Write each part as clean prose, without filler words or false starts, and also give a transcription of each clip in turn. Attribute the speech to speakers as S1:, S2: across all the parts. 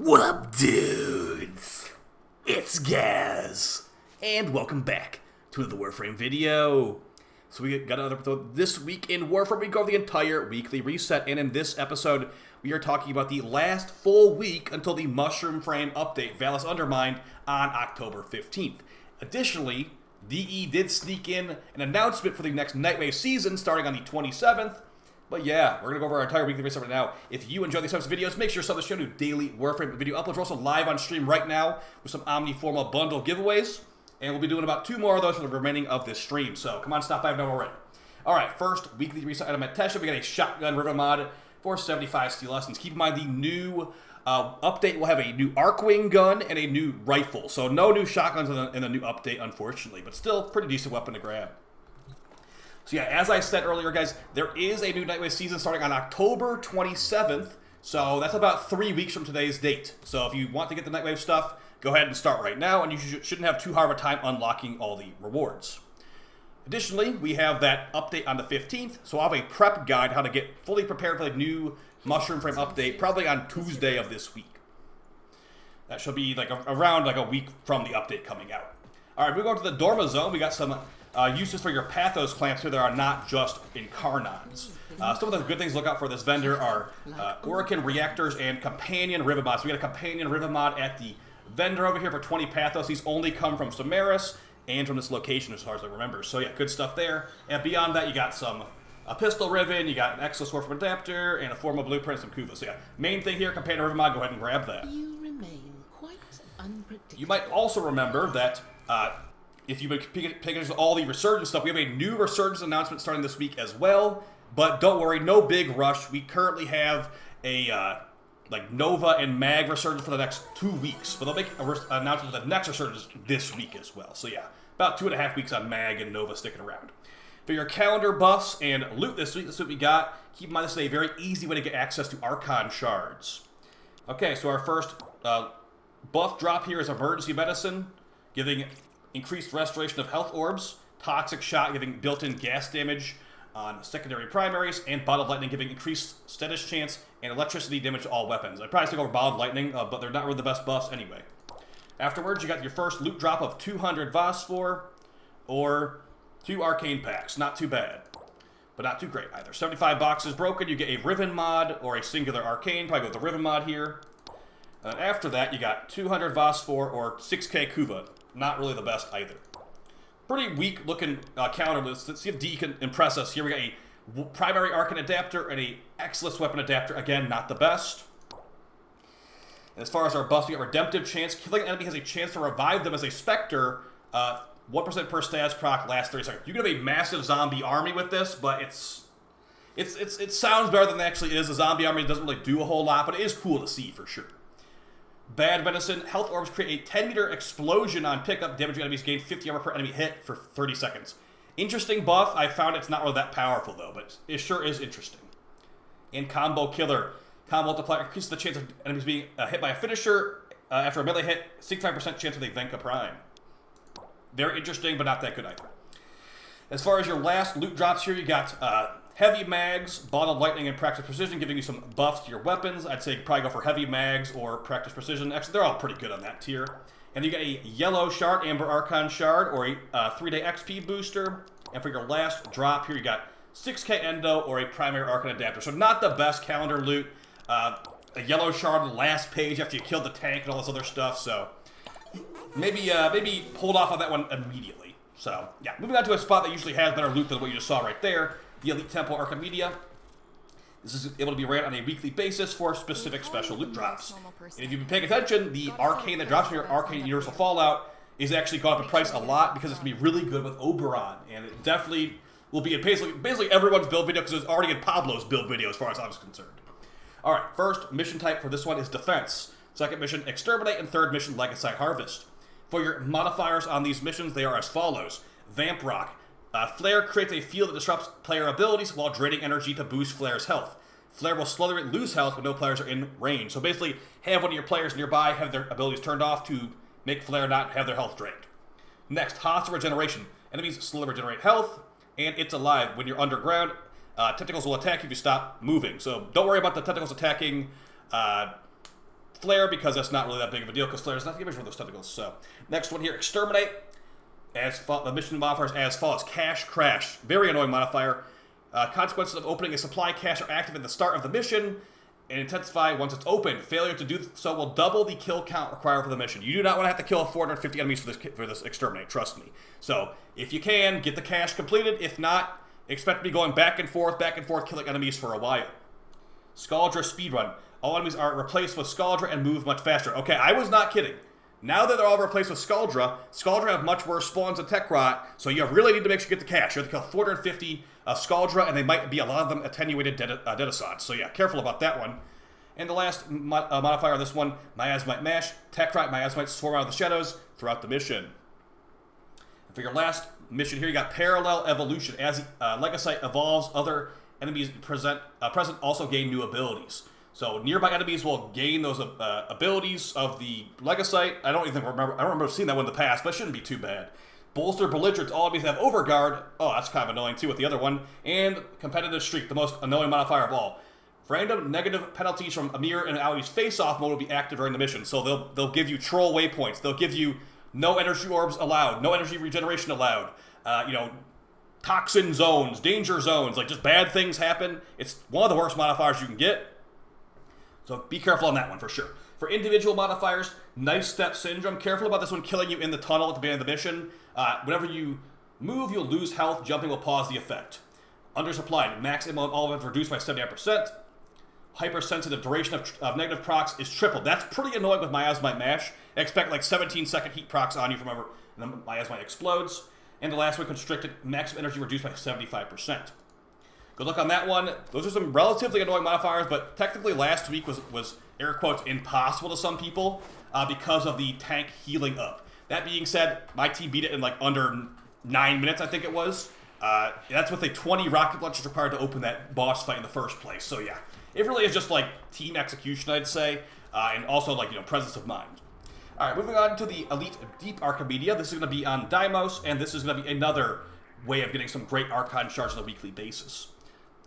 S1: What up, dudes? It's Gaz, and welcome back to another Warframe video. So we got another episode this week in Warframe. We go over the entire weekly reset, and in this episode, we are talking about the last full week until the Mushroom Frame update, Valis Undermined, on October 15th. Additionally, DE did sneak in an announcement for the next Nightwave season starting on the 27th. But yeah, we're going to go over our entire weekly reset right now. If you enjoy these types of videos, make sure to sub to the show to daily Warframe video uploads. We're also live on stream right now with some Omniformal bundle giveaways. And we'll be doing about 2 more of those for the remaining of this stream. So come on, stop by if you're not already. Alright, first weekly reset item at Tesha. We got a shotgun river mod for 75 steel lessons. Keep in mind the new update will have a new Archwing gun and a new rifle. So no new shotguns in the new update, unfortunately. But still, pretty decent weapon to grab. So yeah, as I said earlier, guys, there is a new Nightwave season starting on October 27th. So that's about 3 weeks from today's date. So if you want to get the Nightwave stuff, go ahead and start right now, and you shouldn't have too hard of a time unlocking all the rewards. Additionally, we have that update on the 15th, so I'll have a prep guide how to get fully prepared for the new Mushroom Frame update, probably on Tuesday of this week. That should be like around a week from the update coming out. All right, we go to the Dorma Zone. We got some uses for your Pathos clamps here that are not just Incarnons. Some of the good things to look out for this vendor are Oricon Reactors and Companion Rivet Mods. So we got a Companion Rivet Mod at the vendor over here for 20 Pathos. These only come from Samaris and from this location as far as I remember. So yeah, good stuff there. And beyond that, you got a pistol ribbon, you got an Exos Warframe adapter, and a formal blueprint, some Kuva. So yeah, main thing here, Companion Rivet Mod, go ahead and grab that.
S2: You remain quite unpredictable.
S1: You might also remember that if you've been paying attention to all the resurgence stuff, we have a new resurgence announcement starting this week as well. But don't worry, no big rush. We currently have a like Nova and Mag resurgence for the next 2 weeks. But they'll make an announcement for the next resurgence this week as well. So yeah, about 2.5 weeks on Mag and Nova sticking around. For your calendar buffs and loot this week we got, keep in mind this is a very easy way to get access to Archon shards. Okay, so our first buff drop here is Emergency Medicine, giving increased restoration of health orbs, Toxic Shot giving built-in gas damage on secondary primaries, and Bottled Lightning giving increased status chance and electricity damage to all weapons. I'd probably stick over Bottled Lightning, but they're not really the best buffs anyway. Afterwards, you got your first loot drop of 200 Phosphor or 2 Arcane Packs. Not too bad, but not too great either. 75 boxes broken, you get a Riven mod or a singular Arcane. Probably go with the Riven mod here. After that, you got 200 Phosphor or 6k Kuva. Not really the best either. Pretty weak looking counter list. Let's see if D can impress us. Here we got a primary Arcane adapter and a Exilus weapon adapter. Again, not the best. And as far as our buffs, we got Redemptive Chance. Killing an enemy has a chance to revive them as a Spectre. 1% per stats proc, last 30 seconds. You can have a massive zombie army with this, but it sounds better than it actually is. A zombie army doesn't really do a whole lot, but it is cool to see for sure. Bad Medicine. Health orbs create a 10-meter explosion on pickup. Damaging enemies gain 50 armor per enemy hit for 30 seconds. Interesting buff. I found it's not really that powerful, though, but it sure is interesting. And Combo Killer. Combo Multiplier increases the chance of enemies being hit by a finisher after a melee hit. 65% chance with a Venka Prime. Very interesting, but not that good either. As far as your last loot drops here, you got Heavy Mags, Bottled Lightning, and Practice Precision, giving you some buffs to your weapons. I'd say you probably go for Heavy Mags or Practice Precision. Actually, they're all pretty good on that tier. And you got a Yellow Shard, Amber Archon Shard, or a 3-day XP booster. And for your last drop here, you got 6k Endo or a Primary Archon Adapter. So not the best calendar loot. A Yellow Shard on the last page after you killed the tank and all this other stuff. So maybe hold off on that one immediately. So yeah, moving on to a spot that usually has better loot than what you just saw right there. The Elite Temple Archimedia. This is able to be ran on a weekly basis for specific special loot drops. And if you've been paying attention, the Arcane that drops from your Arcane Universal Fallout is actually gone up in price a lot because it's going to be really good with Oberon. And it definitely will be in basically everyone's build video because it's already in Pablo's build video as far as I was concerned. Alright, first mission type for this one is Defense. Second mission, Exterminate. And third mission, Legacy Harvest. For your modifiers on these missions, they are as follows. Vamp Rock. Flare creates a field that disrupts player abilities while draining energy to boost Flare's health. Flare will slowly lose health when no players are in range. So basically, have one of your players nearby have their abilities turned off to make Flare not have their health drained. Next, Hostile Regeneration. Enemies slowly regenerate health, and it's alive. When you're underground, tentacles will attack if you stop moving. So don't worry about the tentacles attacking Flare because that's not really that big of a deal because Flare is not damage with those tentacles. So next one here, Exterminate. The mission modifiers as follows: Cache Crash, very annoying modifier. Consequences of opening a supply cache are active at the start of the mission and intensify once it's opened. Failure to do so will double the kill count required for the mission. You do not want to have to kill 450 enemies for this Exterminate, trust me. So if you can, get the cache completed. If not, expect to be going back and forth, killing enemies for a while. Scaldra Speedrun. All enemies are replaced with Scaldra and move much faster. Okay, I was not kidding. Now that they're all replaced with Scaldra have much worse spawns than Tekrot, so you really need to make sure you get the cache. You have to kill 450 Scaldra, and they might be, a lot of them, attenuated Dedisons. So yeah, careful about that one. And the last modifier on this one, Miasmite Mash. Tekrot Miasmites swarm out of the shadows throughout the mission. And for your last mission here, you got Parallel Evolution. As Legasite evolves, other enemies present also gain new abilities. So nearby enemies will gain those abilities of the Legasite. I don't remember seeing that one in the past, but it shouldn't be too bad. Bolster Belligerent. All enemies have Overguard. Oh, that's kind of annoying too with the other one. And Competitive Streak, the most annoying modifier of all. Random negative penalties from Amir and Ali's face-off mode will be active during the mission. So they'll give you troll waypoints. They'll give you no energy orbs allowed, no energy regeneration allowed. Toxin zones, danger zones, like just bad things happen. It's one of the worst modifiers you can get. So be careful on that one for sure. For individual modifiers, Knife Step Syndrome. Careful about this one killing you in the tunnel at the beginning of the mission. Whenever you move, you'll lose health. Jumping will pause the effect. Undersupplied. Max ammo of all weapons reduced by 79%. Hypersensitive. Duration of negative procs is tripled. That's pretty annoying with Miasmite Mash. Expect like 17-second heat procs on you from whenever the Miasmite explodes. And the last one, Constricted. Maximum energy reduced by 75%. Good luck on that one. Those are some relatively annoying modifiers, but technically last week was air quotes, impossible to some people because of the tank healing up. That being said, my team beat it in like under 9 minutes, I think it was. That's with a 20 rocket launchers required to open that boss fight in the first place. So yeah, it really is just like team execution, I'd say, and also like, presence of mind. All right, moving on to the Elite Deep Archimedia. This is going to be on Deimos, and this is going to be another way of getting some great Archon shards on a weekly basis.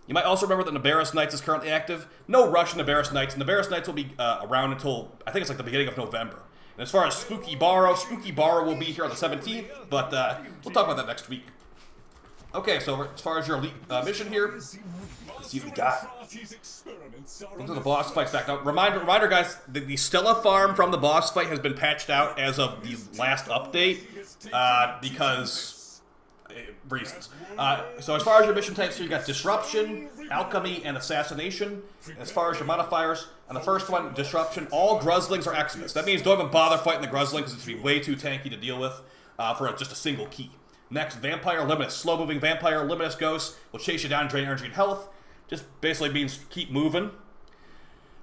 S1: You might also remember that Nabarus Knights is currently active. No rush in Nabarus Knights. Nabarus Knights will be around until, I think it's like the beginning of November. And as far as Spooky Borrow will be here on the 17th, but we'll talk about that next week. Okay, so as far as your elite mission here, let's see what we got. Into the boss fights back now. Reminder, guys, the Stella farm from the boss fight has been patched out as of the last update because reasons. So as far as your mission types here, you got Disruption, Alchemy, and Assassination. As far as your modifiers, on the first one, Disruption, all Gruzzlings are Xmas. That means don't even bother fighting the Gruzzling because it's going to be way too tanky to deal with for just a single key. Next, Vampire Limitless. Slow-moving Vampire Limitless Ghosts will chase you down, drain energy and health. Just basically means keep moving.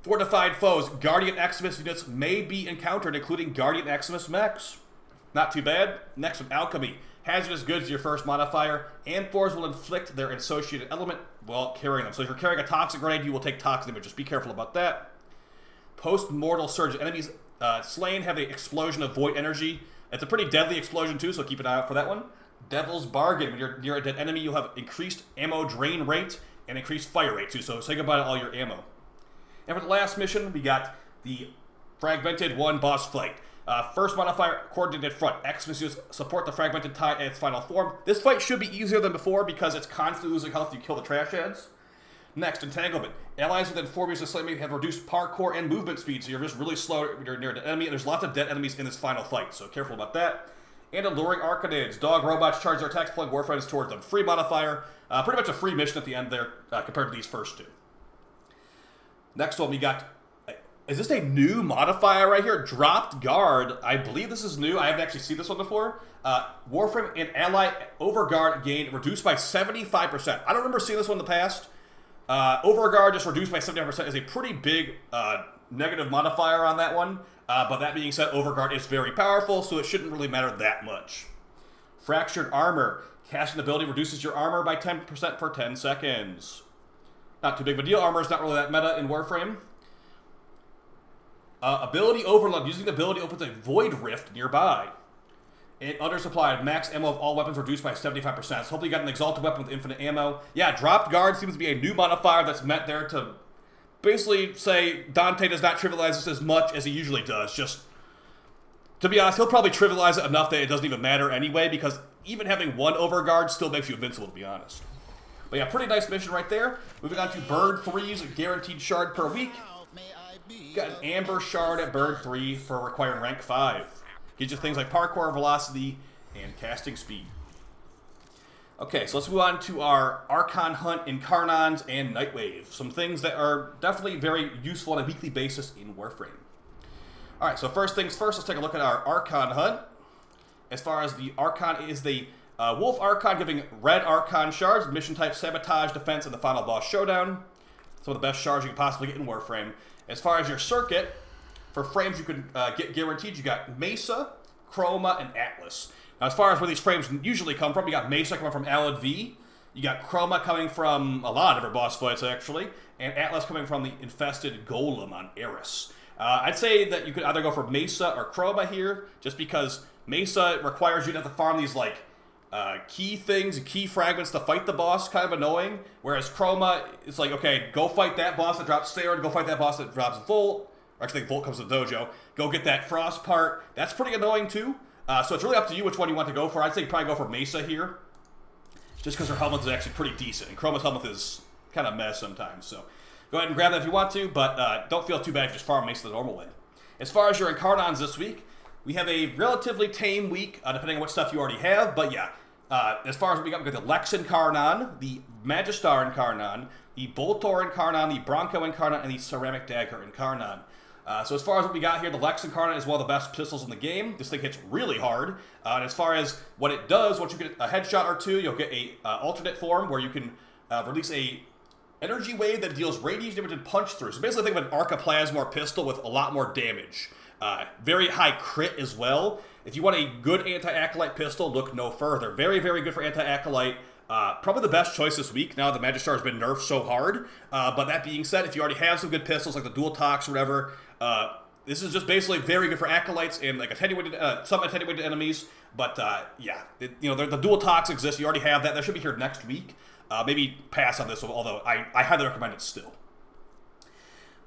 S1: Fortified Foes. Guardian Xmas units may be encountered, including Guardian Xmas mechs. Not too bad. Next one, Alchemy. Hazardous goods, your first modifier. Amphors will inflict their associated element while carrying them. So if you're carrying a toxic grenade, you will take toxic damage. Just be careful about that. Post-mortal surge. Enemies slain have an explosion of void energy. It's a pretty deadly explosion too, so keep an eye out for that one. Devil's Bargain. When you're near a dead enemy, you'll have increased ammo drain rate and increased fire rate too. So say goodbye to all your ammo. And for the last mission, we got the Fragmented 1 boss fight. First modifier, coordinated front. Xmas units support the Fragmented Tide at its final form. This fight should be easier than before because it's constantly losing health if you kill the trash heads. Next, Entanglement. Allies within 4 meters of Slaying have reduced parkour and movement speed, so you're just really slow when you're near an enemy, and there's lots of dead enemies in this final fight, so careful about that. And Alluring Archonids. Dog robots charge their attacks, pulling Warframes towards them. Free modifier. Pretty much a free mission at the end there compared to these first two. Next one, we got... Is this a new modifier right here? Dropped Guard. I believe this is new. I haven't actually seen this one before. Warframe and Ally Overguard gain reduced by 75%. I don't remember seeing this one in the past. Overguard just reduced by 75% is a pretty big negative modifier on that one. But that being said, Overguard is very powerful, so it shouldn't really matter that much. Fractured Armor. Casting ability reduces your armor by 10% for 10 seconds. Not too big of a deal. Armor is not really that meta in Warframe. Ability Overload. Using the ability opens a Void Rift nearby. And undersupplied. Max ammo of all weapons reduced by 75%. So hopefully you got an exalted weapon with infinite ammo. Yeah, Dropped Guard seems to be a new modifier that's meant there to basically say Dante does not trivialize this as much as he usually does. Just, to be honest, he'll probably trivialize it enough that it doesn't even matter anyway, because even having one overguard still makes you invincible, to be honest. But yeah, pretty nice mission right there. Moving on to Bird 3's guaranteed shard per week. Got an Amber shard at Bird 3 for requiring rank 5. Gives you things like parkour, velocity, and casting speed. Okay, so let's move on to our Archon hunt, Incarnons, and Nightwave. Some things that are definitely very useful on a weekly basis in Warframe. Alright, so first things first, let's take a look at our Archon hunt. As far as the Archon is the Wolf Archon, giving red Archon shards, mission type sabotage, defense, and the final boss showdown. Some of the best shards you can possibly get in Warframe. As far as your circuit, for frames you can get guaranteed, you got Mesa, Chroma, and Atlas. Now, as far as where these frames usually come from, you got Mesa coming from Alad V, you got Chroma coming from a lot of different boss fights, actually, and Atlas coming from the infested Golem on Eris. I'd say that you could either go for Mesa or Chroma here, just because Mesa requires you to have to farm these, like, key things and key fragments to fight the boss, kind of annoying, whereas Chroma, it's like, okay, go fight that boss that drops Sarah, go fight that boss that drops Volt, or actually Volt comes to the dojo, go get that Frost part. That's pretty annoying too, so it's really up to you which one you want to go for. I'd say probably go for Mesa here, just because her helmet is actually pretty decent, and Chroma's helmet is kind of a mess sometimes, so go ahead and grab that if you want to, but don't feel too bad if you just farm Mesa the normal way. As far as your Incarnons this week, we have a relatively tame week, depending on what stuff you already have, but yeah, as far as what we got the Lex Incarnon, the Magistar Incarnon, the Boltor Incarnon, the Bronco Incarnon, and the Ceramic Dagger Incarnon. So as far as what we got here, the Lex Incarnon is one of the best pistols in the game. This thing hits really hard. And as far as what it does, once you get a headshot or two, you'll get a alternate form where you can release a energy wave that deals radius damage and punch through. So basically think of an Archoplasma pistol with a lot more damage. Very high crit as well. If you want a good anti-acolyte pistol, look no further. Very, very good for anti-acolyte. Probably the best choice this week now that the Magistar has been nerfed so hard. But that being said, if you already have some good pistols like the Dual Tox or whatever, this is just basically very good for acolytes and like attenuated, some attenuated enemies. But yeah, the Dual Tox exists. You already have that. That should be here next week. Maybe pass on this one, although I highly recommend it still.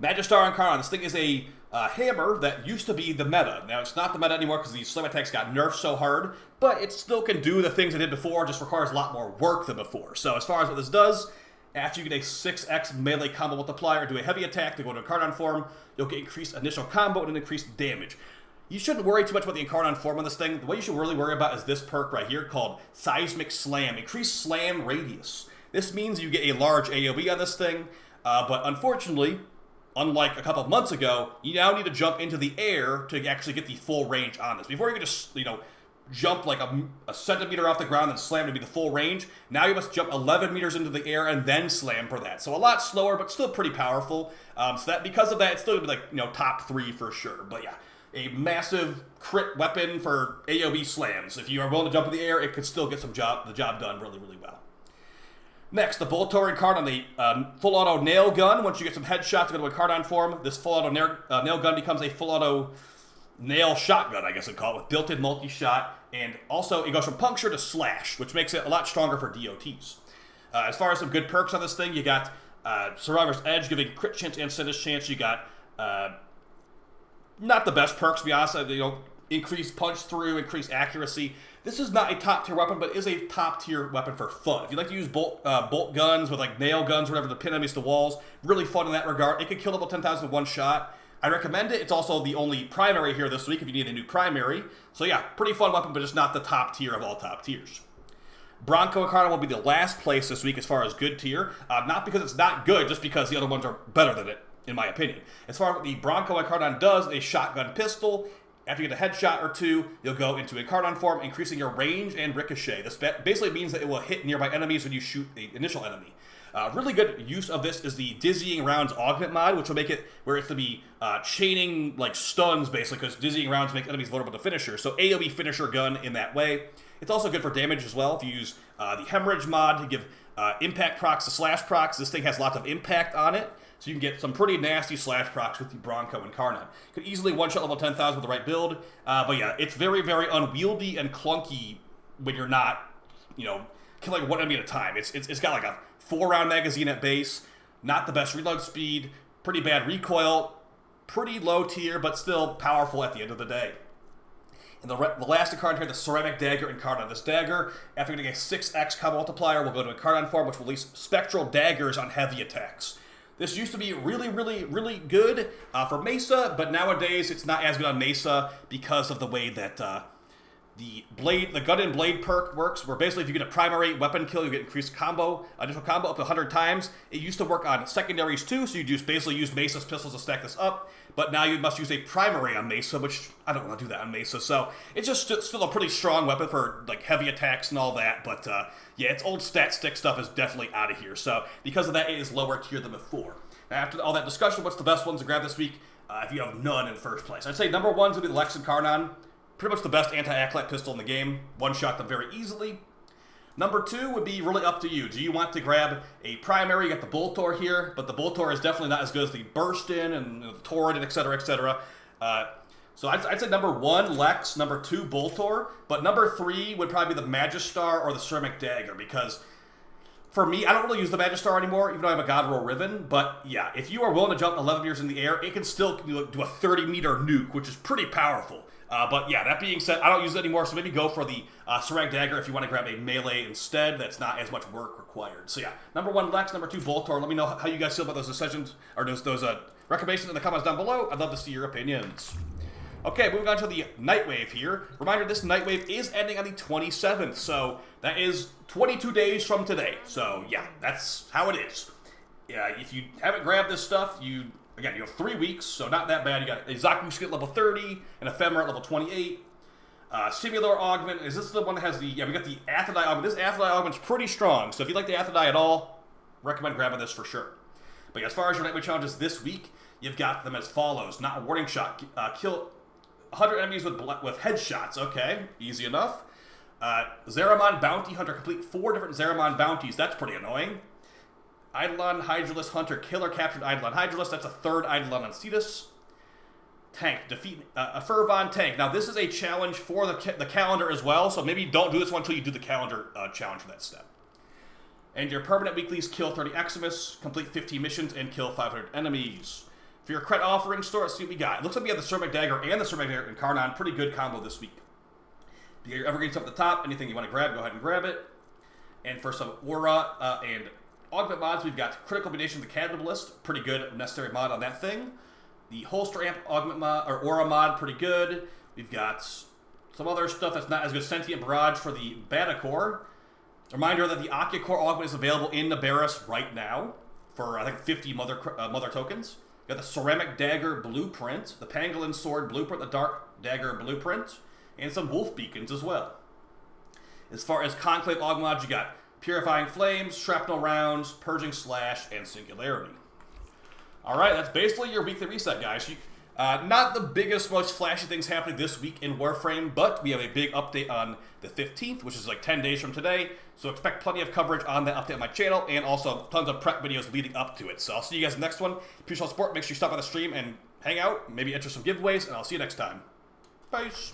S1: Magistar Incarnon. This thing is a hammer that used to be the meta. Now, it's not the meta anymore because these slam attacks got nerfed so hard, but it still can do the things it did before, just requires a lot more work than before. So as far as what this does, after you get a 6x melee combo multiplier, do a heavy attack to go into Incarnon form, you'll get increased initial combo and increased damage. You shouldn't worry too much about the Incarnon form on this thing. The way you should really worry about is this perk right here called Seismic Slam. Increased slam radius. This means you get a large AoE on this thing, but unfortunately, unlike a couple of months ago, you now need to jump into the air to actually get the full range on this. Before you could just, jump like a centimeter off the ground and slam to be the full range. Now you must jump 11 meters into the air and then slam for that. So a lot slower, but still pretty powerful. So that because of that, it's still gonna be like, top 3 for sure. But yeah, a massive crit weapon for AoE slams. If you are willing to jump in the air, it could still get the job done really, really well. Next, the Boltor Incarnon, the full auto nail gun. Once you get some headshots to go to Incarnon form, this full auto nail gun becomes a full auto nail shotgun, I guess I'd call it, with built-in multi-shot. And also, it goes from puncture to slash, which makes it a lot stronger for DOTs. As far as some good perks on this thing, you got Survivor's Edge, giving crit chance and sentence chance. You got not the best perks, to be honest. Increased punch through, increased accuracy. This is not a top tier weapon, but is a top tier weapon for fun. If you like to use bolt guns with like nail guns or whatever to pin enemies to walls, really fun in that regard. It can kill level 10,000 in one shot. I recommend it. It's also the only primary here this week if you need a new primary. So yeah, pretty fun weapon, but just not the top tier of all top tiers. Bronco Incarnon will be the last place this week as far as good tier. Not because it's not good, just because the other ones are better than it, in my opinion. As far as what the Bronco Incarnon does, a shotgun pistol. After you get a headshot or two, you'll go into Incarnon form, increasing your range and ricochet. This basically means that it will hit nearby enemies when you shoot the initial enemy. Really good use of this is the Dizzying Rounds Augment mod, which will make it where it's to be chaining like stuns, basically, because Dizzying Rounds make enemies vulnerable to finishers. So AoE finisher gun in that way. It's also good for damage as well. If you use the Hemorrhage mod to give impact procs to slash procs, this thing has lots of impact on it. So you can get some pretty nasty slash procs with the Bronco Incarnon. You could easily one-shot level 10,000 with the right build. But yeah, it's very, very unwieldy and clunky when you're not, killing one enemy at a time. It's got like a 4-round magazine at base, not the best reload speed, pretty bad recoil, pretty low tier, but still powerful at the end of the day. And the last Incarnon here, the Ceramic Dagger Incarnon. This dagger, after getting a 6x combo multiplier, will go to Incarnon form, which will release spectral daggers on heavy attacks. This used to be really, really, really good for Mesa, but nowadays it's not as good on Mesa because of the way that the gun and blade perk works, where basically if you get a primary weapon kill, you get increased additional combo up to 100 times. It used to work on secondaries too, so you just basically use Mesa's pistols to stack this up, but now you must use a primary on Mesa, which I don't want to do that on Mesa, so it's just still a pretty strong weapon for like heavy attacks and all that, but yeah, its old stat stick stuff is definitely out of here, so because of that, it is lower tier than before. Now, after all that discussion, what's the best ones to grab this week if you have none in first place? I'd say number one would be the Lex Incarnon. Pretty much the best anti-acolyte pistol in the game. One-shot them very easily. Number two would be really up to you. Do you want to grab a primary? You got the Boltor here, but the Boltor is definitely not as good as the Burst-In and the Torrid, et cetera, et cetera. So I'd say number one, Lex. Number two, Boltor. But number three would probably be the Magistar or the Ceramic Dagger, because for me, I don't really use the Magistar anymore, even though I have a God Roll Riven. But yeah, if you are willing to jump 11 meters in the air, it can still do a 30-meter nuke, which is pretty powerful. But yeah, that being said, I don't use it anymore, so maybe go for the Ceramic Dagger if you want to grab a melee instead. That's not as much work required. So yeah, number one, Lex. Number two, Boltor. Let me know how you guys feel about those decisions, or those recommendations in the comments down below. I'd love to see your opinions. Okay, moving on to the Nightwave here. Reminder, this Nightwave is ending on the 27th, so that is 22 days from today. So yeah, that's how it is. Yeah, if you haven't grabbed this stuff, again, you have 3 weeks, so not that bad. You got a Zaku Skin level 30, an Ephemera at level 28, Simular Augment. Is this the one that has the... Yeah, we got the Athidai Augment. This Athidai Augment's pretty strong, so if you like the Athidai at all, recommend grabbing this for sure. But as far as your Nightwave challenges this week, you've got them as follows. Not a warning shot. Kill 100 enemies with headshots. Okay, easy enough. Zeramon Bounty Hunter. Complete 4 different Zeramon bounties. That's pretty annoying. Eidolon Hydralisk Hunter Killer captured Eidolon Hydralisk. That's a 3rd Eidolon on Cetus. Tank. Defeat a Fervon Tank. Now, this is a challenge for the calendar as well, so maybe don't do this one until you do the calendar challenge for that step. And your permanent weeklies, kill 30 Eximus, complete 15 missions, and kill 500 enemies. For your credit offering store, let's see what we got. It looks like we have the Ceramic Dagger and the Ceramic Dagger Incarnon. Pretty good combo this week. If you're ever getting up at the top, anything you want to grab, go ahead and grab it. And for some Aura and Augment mods, we've got Critical Combination of the Catalyst, pretty good necessary mod on that thing. The Holster Amp Augment mod, or Aura mod, pretty good. We've got some other stuff that's not as good. Sentient Barrage for the Batacore. Reminder that the Akia Core Augment is available in Nabarus right now for, I think, 50 mother tokens. You got the Ceramic Dagger Blueprint, the Pangolin Sword Blueprint, the Dark Dagger Blueprint, and some Wolf Beacons as well. As far as Conclave Augment mods, you got Purifying Flames, Shrapnel Rounds, Purging Slash, and Singularity. Alright, that's basically your weekly reset, guys. Not the biggest, most flashy things happening this week in Warframe, but we have a big update on the 15th, which is like 10 days from today, so expect plenty of coverage on that update on my channel, and also tons of prep videos leading up to it. So I'll see you guys in the next one. Appreciate all the support. Make sure you stop by the stream and hang out, maybe enter some giveaways, and I'll see you next time. Peace.